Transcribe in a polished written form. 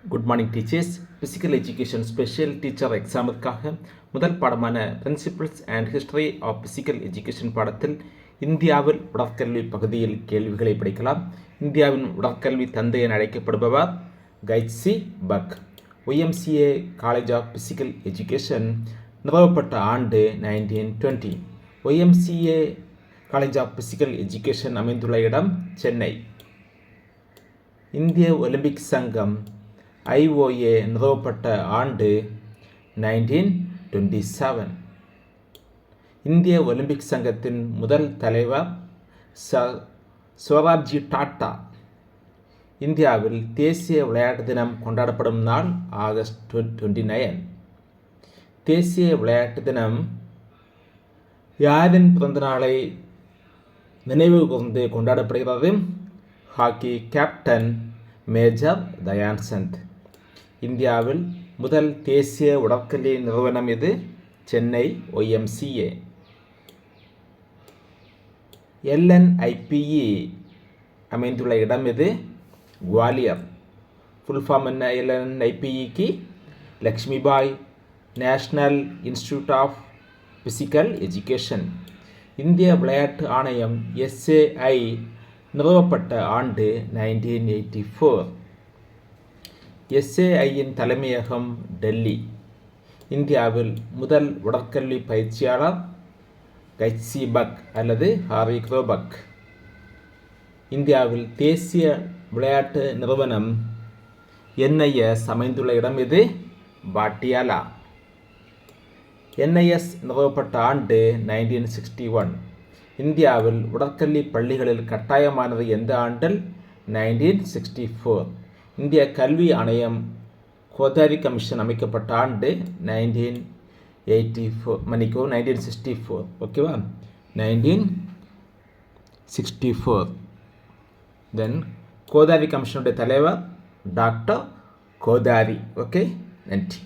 Good morning teachers. Physical education special teacher எக்ஸாமுக்காக முதல் பாடமான principles and history of physical education பாடத்தில் இந்தியாவில் உடற்கல்வி பகுதியில் கேள்விகளை படிக்கலாம். இந்தியாவின் உடற்கல்வி தந்தை என அழைக்கப்படுபவர் கைட்சி Buck. YMCA college of physical education நிறுவப்பட்ட ஆண்டு 1920. YMCA college of physical education அமைந்துள்ள இடம் சென்னை. இந்திய ஒலிம்பிக் சங்கம் IOA நிறுவப்பட்ட ஆண்டு 1927. இந்திய ஒலிம்பிக் சங்கத்தின் முதல் தலைவர் ஸ்வராஜ்ஜி டாட்டா. இந்தியாவில் தேசிய விளையாட்டு தினம் கொண்டாடப்படும் நாள் ஆகஸ்ட் 29. தேசிய விளையாட்டு தினம் யாரின் பிறந்த நாளை நினைவு கூர்ந்து கொண்டாடப்படுகிறது? Hockey captain major Dhyanchand. இந்தியாவில் முதல் தேசிய உடற்கல்வி நிறுவனம் இது சென்னை YMCA. LNIPE அமைந்துள்ள இடம் இது குவாலியர். ஃபுல் ஃபார்ம் என்ன LNIPEக்கு? Lakshmibai national institute of physical education. இந்திய விளையாட்டு ஆணையம் SAI நிறுவப்பட்ட ஆண்டு 1984. SAIயின் தலைமையகம் டெல்லி. இந்தியாவில் முதல் உடற்கல்வி பயிற்சியாளர் கைட்சி பக் அல்லது ஹாரி குரோபக். இந்தியாவில் தேசிய விளையாட்டு நிறுவனம் NIS அமைந்துள்ள இடம் இது பாட்டியாலா. NIS நிறுவப்பட்ட ஆண்டு 1961. இந்தியாவில் உடற்கல்வி பள்ளிகளில் கட்டாயமானது எந்த ஆண்டில்? 1964. இந்திய கல்வி ஆணையம் கோதாரி கமிஷன் அமைக்கப்பட்ட ஆண்டு 1964. ஓகேவா? 1964. தென் கோதாரி கமிஷனுடைய தலைவர் டாக்டர் கோதாரி. ஓகே, நன்றி.